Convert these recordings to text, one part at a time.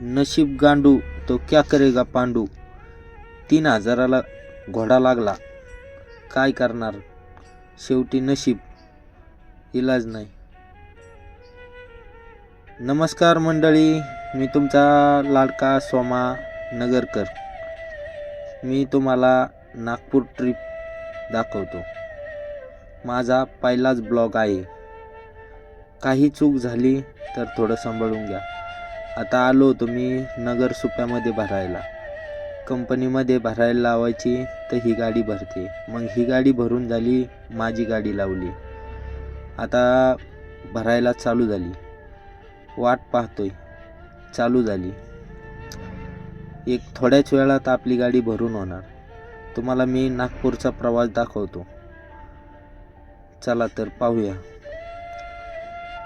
नशीब गांडू तो क्या करेगा पांडू. 3,000ला घोडा लागला, काय करणार, शेवटी नशीब, इलाज नाही. नमस्कार मंडळी, मी तुमचा लाडका सोमा नगरकर. मी तुम्हाला नागपूर ट्रिप दाखवतो. माझा पहिलाच ब्लॉग आहे. काही चूक झाली तर थोडं सांभाळून घ्या. आता आलो होतो मी नगर सुप्यामध्ये भरायला. कंपनीमध्ये भरायला लावायची तर ही गाडी भरते. मग ही गाडी भरून झाली, माझी गाडी लावली. आता भरायला चालू झाली, वाट पाहतोय, चालू झाली. एक थोड्याच वेळात आपली गाडी भरून होणार. तुम्हाला मी नागपूरचा प्रवास दाखवतो. चला तर पाहूया.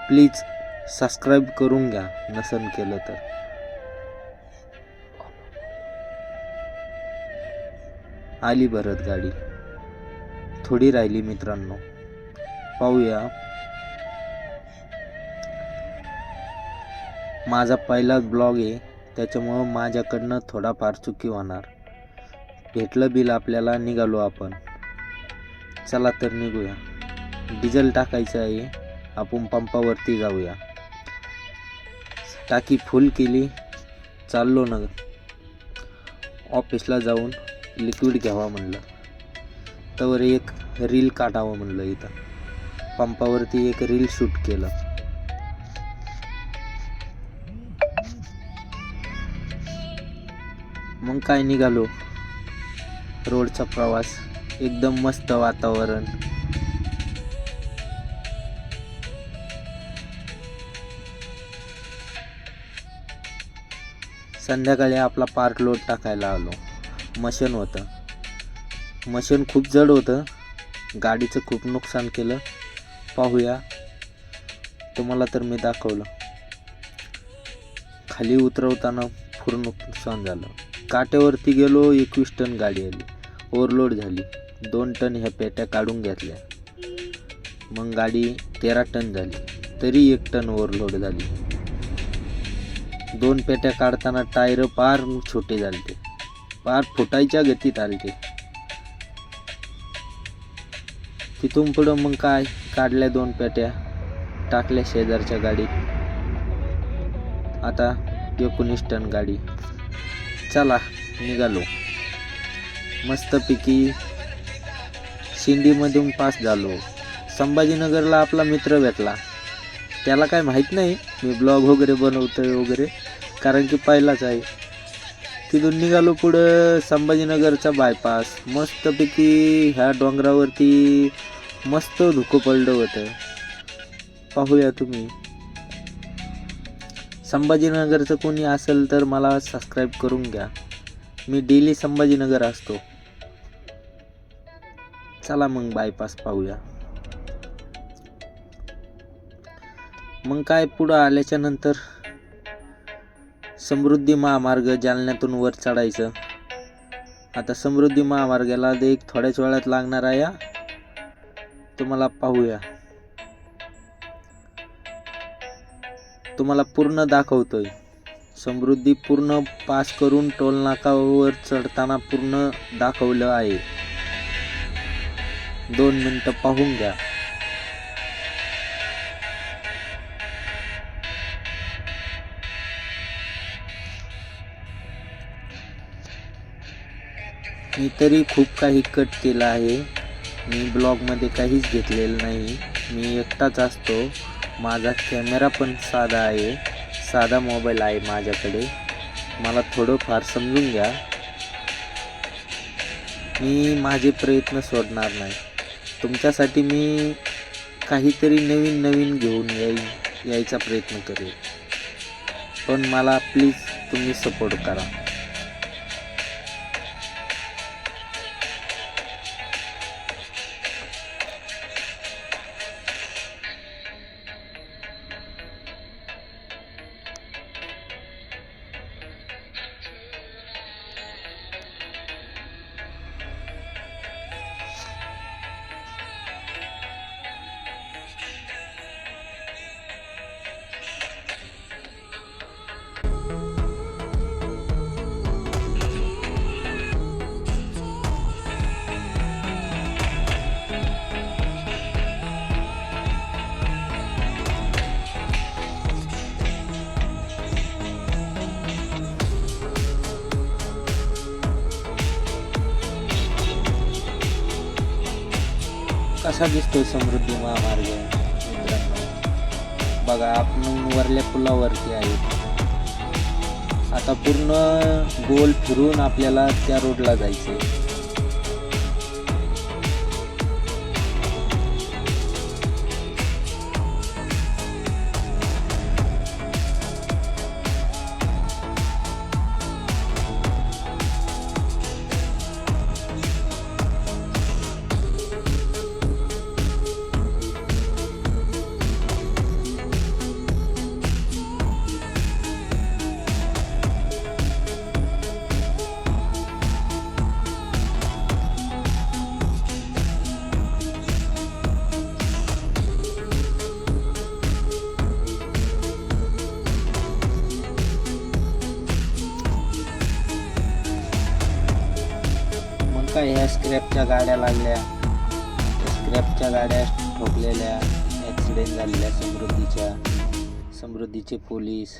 प्लीज सबस्क्राईब करून घ्या नसन केलं तर. आली भरत गाडी, थोडी राहिली मित्रांनो, पाहूया. माझा पहिलाच ब्लॉग आहे, त्याच्यामुळं माझ्याकडनं थोडाफार चुकी होणार. भेटलं बिल आपल्याला, निघालो आपण. चला तर निघूया. डिझेल टाकायचं आहे, आपण पंपावरती जाऊया. टाकी फुल केली, चाललो ना ऑफिसला जाऊन लिक्विड घ्यावा म्हणलं. तर एक रील काढावं म्हणलं. इथं पंपावरती एक रील शूट केलं. मग काय निघालो. रोडचा प्रवास, एकदम मस्त वातावरण. संध्याकाळी आपला पार्ट लोड टाकायला आलो. मशीन होतं, मशीन खूप जड होतं, गाडीचं खूप नुकसान केलं. पाहूया. तुम्हाला तर मी दाखवलं. खाली उतरवताना पूर्ण नुकसान झालं. काट्यावरती गेलो, 21 टन गाडी आली, ओव्हरलोड झाली. 2 टन ह्या पेट्या काढून घेतल्या. मग गाडी 13 टन झाली, तरी 1 टन ओव्हरलोड झाली. 2 पेट्या काढताना टायर पार छोटे झाले, पार फुटायच्या गतीत आलते. तिथून पुढं मग काय, काढल्या 2 पेट्या, टाकल्या शेजारच्या गाडीत. आता 19 टन गाडी. चला निघालो. मस्तपैकी शिंदीमधून पास झालो. संभाजीनगरला आपला मित्र भेटला. त्याला काय माहीत नाही मी ब्लॉग वगैरे बनवतोय वगैरे, कारण की पहिलाच आहे. तिथून निघालो पुढं संभाजीनगरचा बायपास. मस्तपैकी ह्या डोंगरावरती मस्त धुकं पडलं होतं. पाहूया तुम्ही. संभाजीनगरचं कोणी असेल तर मला सबस्क्राईब करून घ्या. मी डेली संभाजीनगर असतो. चला मग बायपास पाहूया. मग काय पुढं आल्याच्या नंतर समृद्धी महामार्ग, जालन्यातून वर चढायचं. आता समृद्धी महामार्गाला एक थोड्याच वेळात लागणार आहे. तुम्हाला पाहूया. तुम्हाला पूर्ण दाखवतोय. समृद्धी पूर्ण पास करून टोल नाकावर चढताना पूर्ण दाखवलं आहे. 2 मिनिटं पाहून घ्या. मी तरी खूप काही कट केलं आहे. मी ब्लॉगमध्ये काहीच घेतलेलं नाही. मी एकटाच असतो. माझा कॅमेरा पण साधा आहे, साधा मोबाईल आहे माझ्याकडे. मला थोडंफार समजून घ्या. मी माझे प्रयत्न सोडणार नाही. तुमच्यासाठी मी काहीतरी नवीन नवीन घेऊन यायचा प्रयत्न करेन. पण मला प्लीज तुम्ही सपोर्ट करा. कसा दिसतोय समृद्धी महामार्ग मित्रांनो? बघा, आपण वरल्या पुलावरती आहे. आता पूर्ण गोल फिरून आपल्याला त्या रोडला जायचंय. काय ह्या स्क्रॅपच्या गाड्या लागल्या, स्क्रॅपच्या गाड्या ठोकलेल्या, ॲक्सिडेंट झालेल्या समृद्धीचे पोलीस.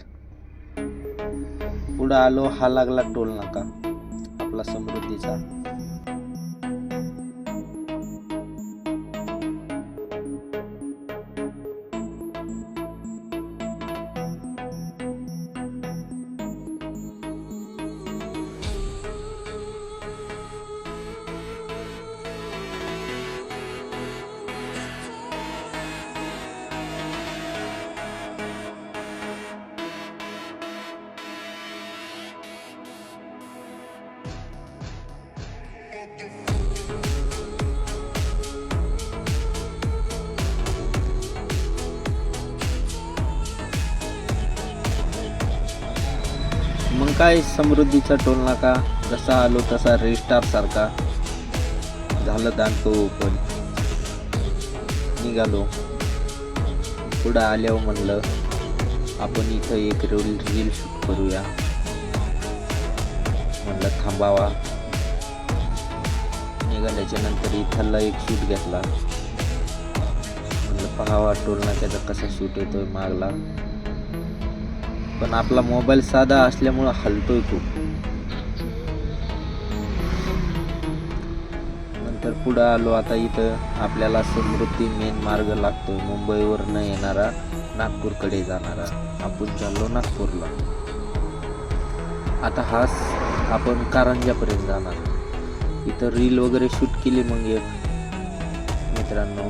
पुढं आलो, हा लागला टोल नाका आपला समृद्धीचा. मग काय, समृद्धीचा टोल नाका जसा आलो तसा रिस्टार सारखा झालं. दांडको ओपन निघालो. पुढं आल्यावर म्हणलं आपण इथं एक रील शूट करूया. म्हणलं थांबावा. निघाल्याच्या नंतर इथला एक शूट घेतला. म्हणलं पहावा टोल नाक्याचा कसा शूट येतोय मागला. पण आपला मोबाईल साधा असल्यामुळं हलतोय खूप. नंतर पुढं आलो. आता इथं आपल्याला समृद्धी मेन मार्ग लागतोय, मुंबईवर न येणारा, नागपूरकडे जाणारा. आपण चाललो नागपूरला. आता हाच आपण कारंजापर्यंत जाणार. इथं रील वगैरे शूट केली. मग एक मित्रांनो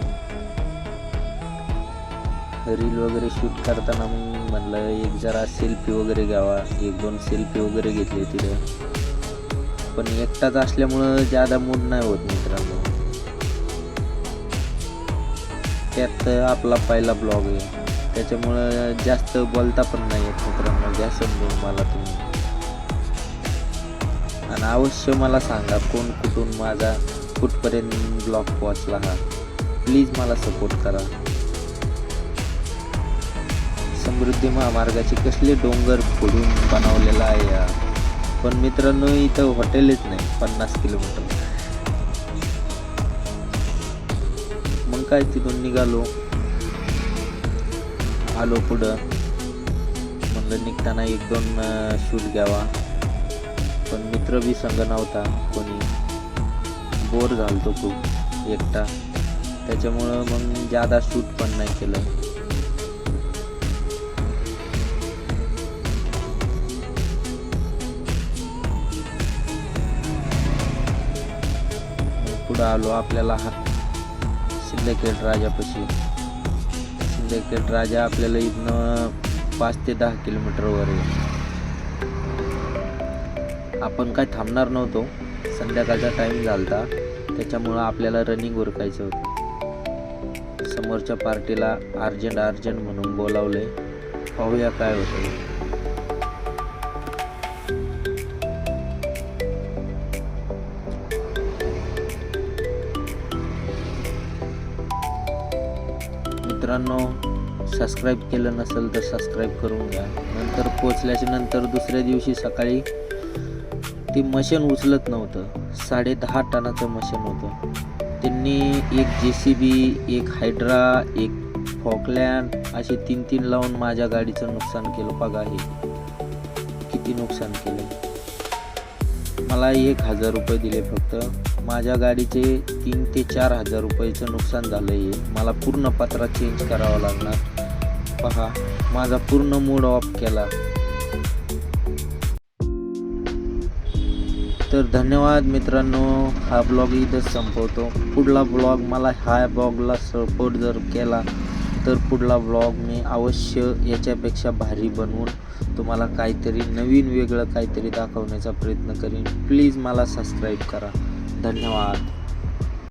रील वगैरे शूट करताना मग म्हणलं एक जरा सेल्फी वगैरे घ्यावा. 1-2 सेल्फी वगैरे घेतले तिथे. पण एकटाच असल्यामुळं जादा मूड नाही होत मित्रांनो. त्यात आपला पहिला ब्लॉग आहे, त्याच्यामुळं जास्त बोलता पण नाही येत मित्रांनो. घ्या समजून मला तुम्ही. आणि अवश्य मला सांगा कुठपर्यंत ब्लॉग पोहोचला हा. प्लीज मला सपोर्ट करा. समृद्धी महामार्गाचे कसले डोंगर फोडून बनवलेला आहे यार. पण मित्रांनो इथं हॉटेलच नाही 50 किलोमीटर. मग काय, तिथून निघालो. आलो पुढं. म्हणलं निघताना 1-2 शूट घ्यावा. पण मित्र बी संग नव्हता कोणी. बोर झालतो खूप एकटा. त्याच्यामुळं मग जादा शूट पण नाही केलं. पुढं आलो. आपल्याला हा सिंदखेड राजापाशी. सिंदखेड राजा आपल्याला इथनं 5 ते 10 किलोमीटरवर आहे. आपण काय थांबणार नव्हतो. संध्याकाळचा टाइम झालता, त्याच्यामुळं आपल्याला रनिंग उरकायचं होतं. समोरच्या पार्टीला अर्जंट म्हणून बोलावलंय. पाहूया काय होतं. मित्रांनो सबस्क्राईब केलं नसेल तर सबस्क्राईब करून घ्या. नंतर पोचल्याच्या नंतर दुसऱ्या दिवशी सकाळी ते मशीन उचलत नव्हतं. 10.5 टनाचं मशीन होतं. त्यांनी एक JCB, एक हायड्रा, एक फॉकलँड असे 3 लावून माझ्या गाडीचं नुकसान केलं. बघा हे किती नुकसान केलं. मला 1000 रुपये दिले फक्त. माझ्या गाडीचे 3 ते 4 हजार रुपयाचं नुकसान झालं आहे. मला पूर्ण पत्रा चेंज करावा लागणार. पहा, माझा पूर्ण मूड ऑफ केला. तर धन्यवाद मित्रांनो, हा ब्लॉग इथंच संपवतो. पुढला ब्लॉग मला ह्या ब्लॉगला सपोर्ट जर केला तर पुढला ब्लॉग मी अवश्य याच्यापेक्षा भारी बनवून तुम्हाला काहीतरी नवीन वेगळं काहीतरी दाखवण्याचा प्रयत्न करीन. प्लीज मला सबस्क्राईब करा. धन्यवाद.